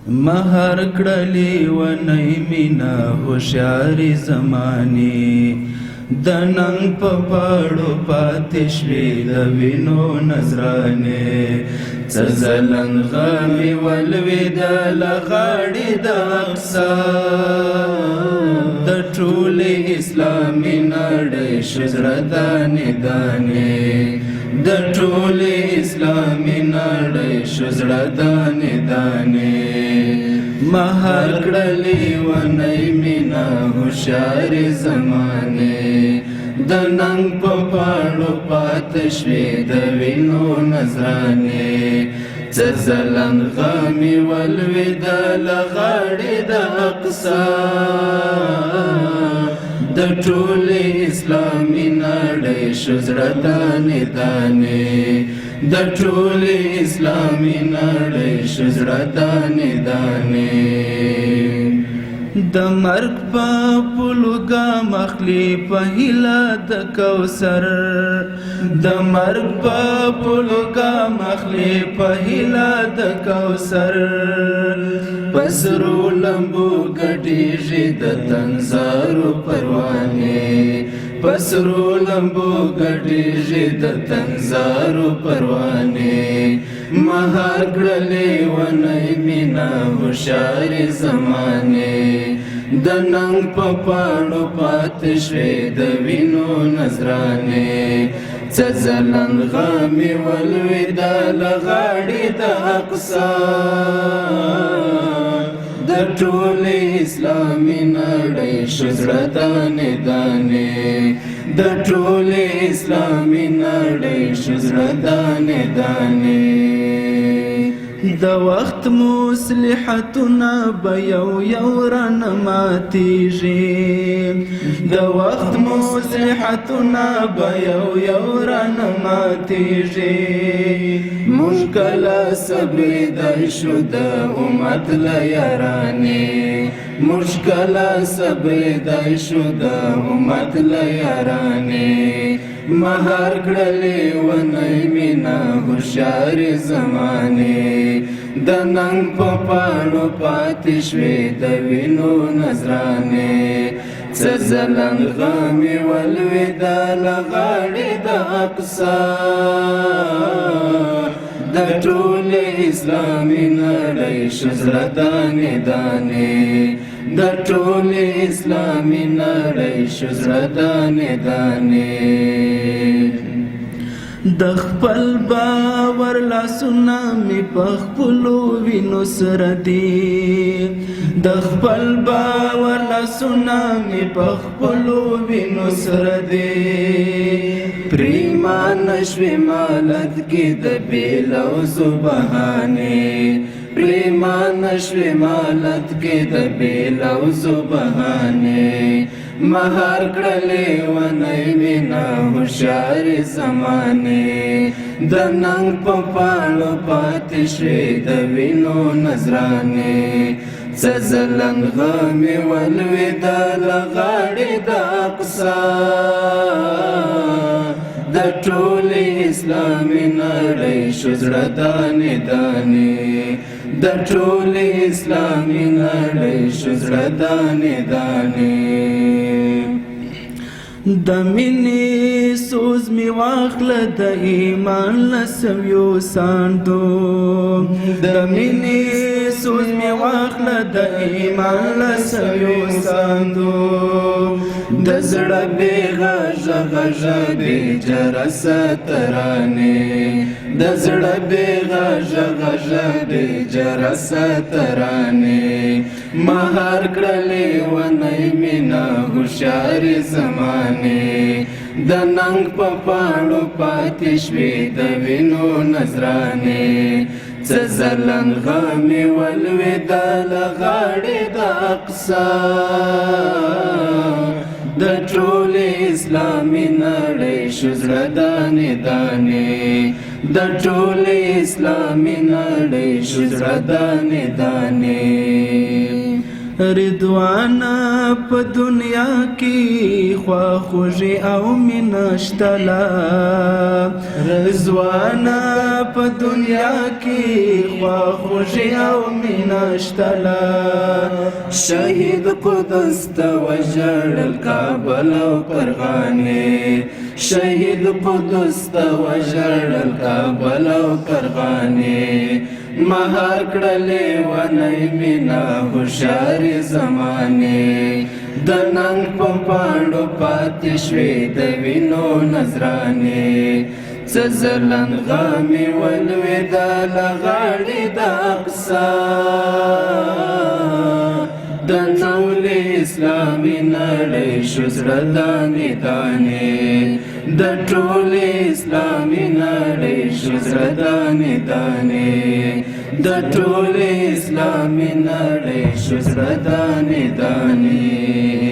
مهر کړلې ونی مینا هوښیارې زمانې د ننګ په پاړو پاتې شوې د وینو نذرانې څه ځلنغه مې ولوېدله غاړې د اقصا د ټولې اسلامي نړۍ شو زړه دانې دانې د ټولې اسلامي نړۍ شو زړه دانې دانې مهر کړلې ونی مینا هوښیارې زمانې د ننګ په پاړو پاتې شوې د وینو نذرانې څه ځلنغه مې ولوېدله غاړې د اقصا د ټولې اسلامي نړۍ شو زړه دانې دانې د ټولې اسلامي نړۍ شو زړه دانې دانې د مرګ په پلو ګام اخلي په هیله د کوثر د مرګ په پلو ګام اخلي په هیله د کوثر په سرو لمبو ګډېږي د تنزارو پروانې په سرو لمبو ګډېږي د تنزارو پروانې مهر کړلې ونی مینا هوښیارې زمانې د ننګ په پاړو پاتې شوې د وینو نذرانې څه ځلنغه مې ولوېدله غاړې د اقصا د ټولې اسلامي نړۍ شو زړه دانې دانې د ټولې اسلامي نړۍ شو زړه دانې دانې د وخت مصلحتونه به یو یو رانه ماتېږي د وخت مصلحتونه به یو یو رانه ماتېږي موږ کله صبرېدای شو د امت له یارانې موږ کله صبرېدای شو د امت له یارانې مهر کړلې ونی مینا هوښیارې زمانې د ننګ په پاړو پاتې شوې د وینو نذرانې څه ځلنغه مې ولوېدله غاړې د اقصا د ټولې اسلامي نړۍ شو زړه دانې دانې د ټولې اسلامي نړۍ شو زړه دانې دانې د خپل باور لاسونه مې په خپلو وینو سره دي د خپل باور لاسونه مې په خپلو وینو سره دي پریمانه شوې مالت کې د بې لوظو بهانې پریمانه شوې مالت کې د بې لوظو بهانې مهر کړلې ونی مینا هوښیارې زمانې د ننګ په پاړو پاتې شوې د وینو نذرانې څه ځلنغه مې ولوېدله غاړې د اقصا د ټولې اسلامي نړۍ شو زړه دانې دانې د ټولې اسلامي نړۍ شو زړه دانې دانې د مینې سوز مې واخله د ایمان له سویو ساندو د مینې سوز مې واخله د ایمان له سویو ساندو د زړه بې غږه غږه بې جرسه ترانې د زړه بې غږه غږه بې جرسه ترانې مهر کړلې ونی مینا هوښیارې زمانې د ننګ په پاړو پاتې شوې د وینو نذرانې څه ځلنغه مې ولوېدله غاړې د اقصا د ټولې اسلامي نړۍ شو زړه دانې دانې د ټولې اسلامي نړۍ شو زړه دانې دانې رضوانه په دنیا کې خواخوږي او مینه شته لا رضوانه په دنیا کې خواخوږي او مینه شته شهید قدس ته وژړل کابل او فرغانې شهید قدس ته وژړل کابل او فرغانې مهار کړلې ونی مینا هوښیارې زمانې د ننګ په پاڼو پاتې شوې د وینو نذرانې څه ځلند غامې ولوېدله غاړې د اقصا د ټولې اسلامي نړۍ شو زړه دانې دانې د ټولې اسلامي نړۍ شو زړه دانې دانې د ټولې اسلامي نړۍ شو زړه دانې دانې